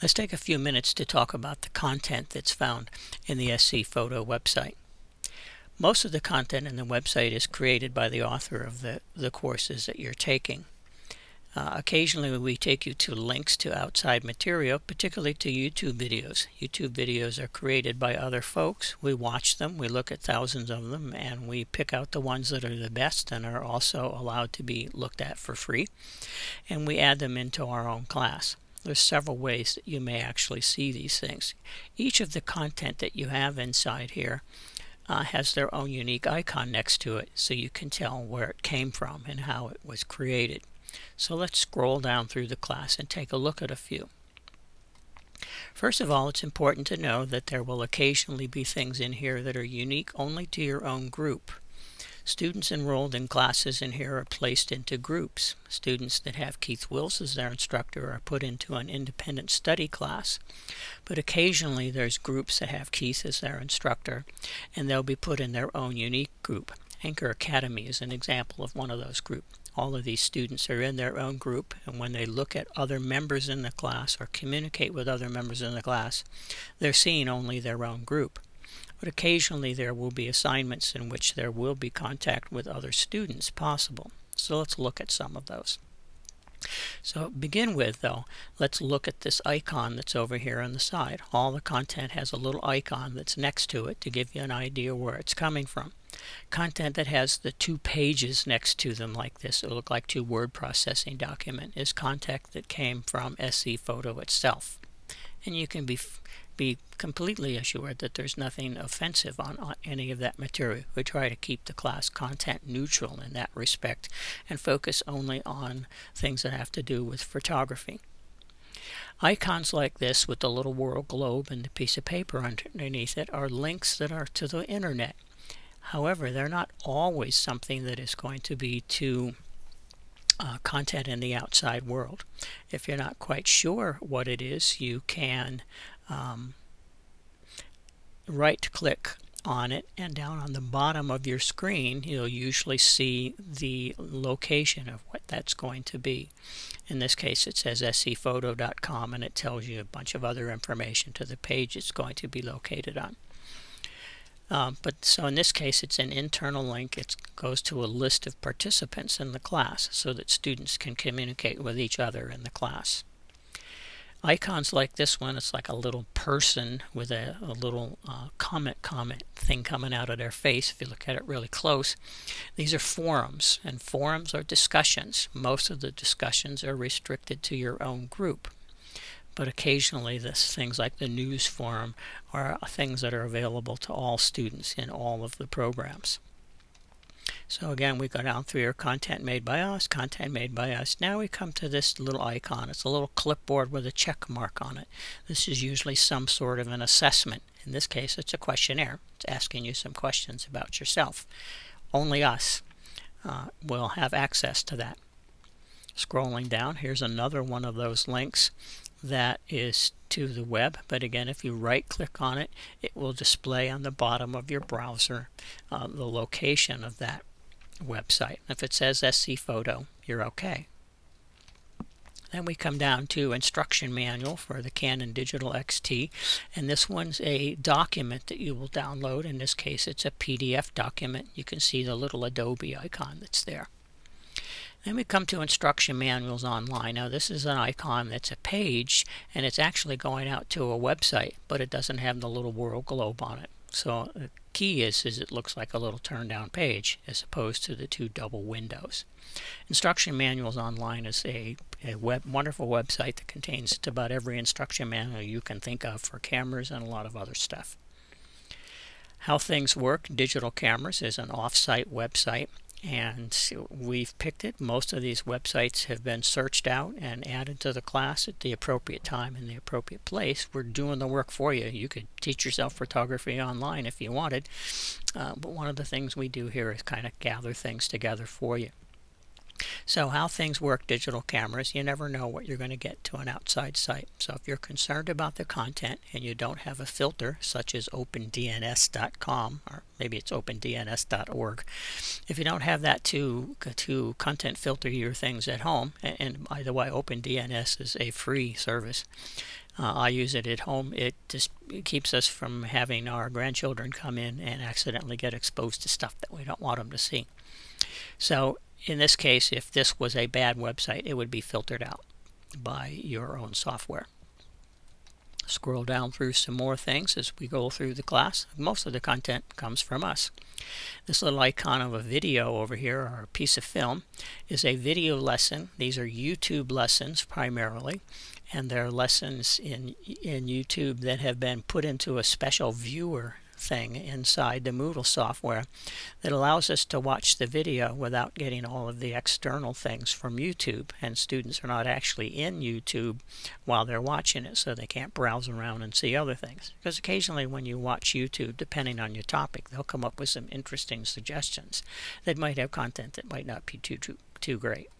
Let's take a few minutes to talk about the content that's found in the SC Photo website. Most of the content in the website is created by the author of the courses that you're taking. Occasionally we take you to links to outside material, particularly to YouTube videos. YouTube videos are created by other folks. We watch them, we look at thousands of them, and we pick out the ones that are the best and are also allowed to be looked at for free. And we add them into our own class. There's several ways that you may actually see these things. Each of the content that you have inside here has their own unique icon next to it, so you can tell where it came from and how it was created. So let's scroll down through the class and take a look at a few. First of all, it's important to know that there will occasionally be things in here that are unique only to your own group. Students enrolled in classes in here are placed into groups. Students that have Keith Wills as their instructor are put into an independent study class. But occasionally there's groups that have Keith as their instructor, and they'll be put in their own unique group. Anchor Academy is an example of one of those groups. All of these students are in their own group, and when they look at other members in the class or communicate with other members in the class, they're seeing only their own group. But occasionally there will be assignments in which there will be contact with other students possible. So let's look at some of those. So to begin with, though, let's look at this icon that's over here on the side. All the content has a little icon that's next to it to give you an idea where it's coming from. Content that has the two pages next to them like this, it'll look like two word processing document, is content that came from SC Photo itself. And you can be completely assured that there's nothing offensive on any of that material. We try to keep the class content neutral in that respect and focus only on things that have to do with photography. Icons like this with the little world globe and the piece of paper underneath it are links that are to the internet. However, they're not always something that is going to be to content in the outside world. If you're not quite sure what it is, you can right-click on it, and down on the bottom of your screen you'll usually see the location of what that's going to be. In this case it says scphoto.com, and it tells you a bunch of other information to the page it's going to be located on. So in this case it's an internal link. It goes to a list of participants in the class so that students can communicate with each other in the class. Icons like this one, it's like a little person with a little comment thing coming out of their face if you look at it really close. These are forums, and forums are discussions. Most of the discussions are restricted to your own group. But occasionally things like the news forum are things that are available to all students in all of the programs. So again, we go down through your content made by us, content made by us. Now we come to this little icon. It's a little clipboard with a check mark on it. This is usually some sort of an assessment. In this case, it's a questionnaire. It's asking you some questions about yourself. Only us will have access to that. Scrolling down, here's another one of those links that is to the web, but again, if you right click on it, it will display on the bottom of your browser the location of that website. If it says SC Photo, you're okay. Then we come down to instruction manual for the Canon Digital XT, and this one's a document that you will download. In this case it's a PDF document. You can see the little Adobe icon that's there. Then we come to instruction manuals online. Now this is an icon that's a page, and it's actually going out to a website, but it doesn't have the little world globe on it. So the key is it looks like a little turn down page as opposed to the two double windows. Instruction manuals online is a wonderful website that contains just about every instruction manual you can think of for cameras and a lot of other stuff. How Things Work Digital Cameras is an off-site website, and we've picked it. Most of these websites have been searched out and added to the class at the appropriate time in the appropriate place. We're doing the work for you. You could teach yourself photography online if you wanted, but one of the things we do here is kind of gather things together for you. So How Things Work Digital Cameras, you never know what you're going to get to an outside site. So if you're concerned about the content and you don't have a filter such as opendns.com, or maybe it's opendns.org, if you don't have that to content filter your things at home, and by the way, OpenDNS is a free service, I use it at home. It just keeps us from having our grandchildren come in and accidentally get exposed to stuff that we don't want them to see. So in this case, if this was a bad website, it would be filtered out by your own software. Scroll down through some more things as we go through the class. Most of the content comes from us. This little icon of a video over here, or a piece of film, is a video lesson. These are YouTube lessons primarily, and they're lessons in YouTube that have been put into a special viewer thing inside the Moodle software that allows us to watch the video without getting all of the external things from YouTube, and students are not actually in YouTube while they're watching it, so they can't browse around and see other things. Because occasionally when you watch YouTube, depending on your topic, they'll come up with some interesting suggestions that might have content that might not be too great.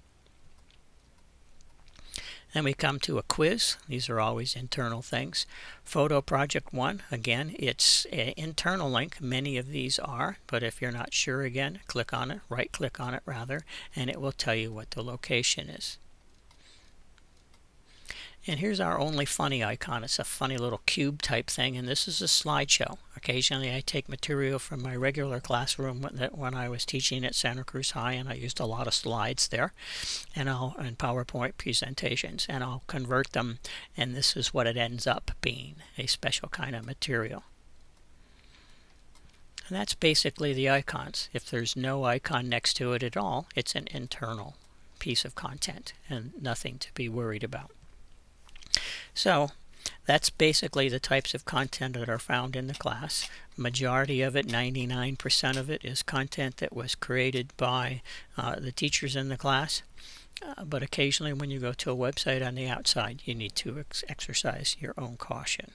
Then we come to a quiz. These are always internal things. Photo Project 1, again, it's an internal link. Many of these are, but if you're not sure, again, click on it, right-click on it rather, and it will tell you what the location is. And here's our only funny icon. It's a funny little cube type thing, and this is a slideshow. Occasionally I take material from my regular classroom when I was teaching at Santa Cruz High, and I used a lot of slides there and PowerPoint presentations, and I'll convert them, and this is what it ends up being, a special kind of material. And that's basically the icons. If there's no icon next to it at all, it's an internal piece of content and nothing to be worried about. So that's basically the types of content that are found in the class. Majority of it, 99% of it, is content that was created by the teachers in the class. But occasionally when you go to a website on the outside, you need to exercise your own caution.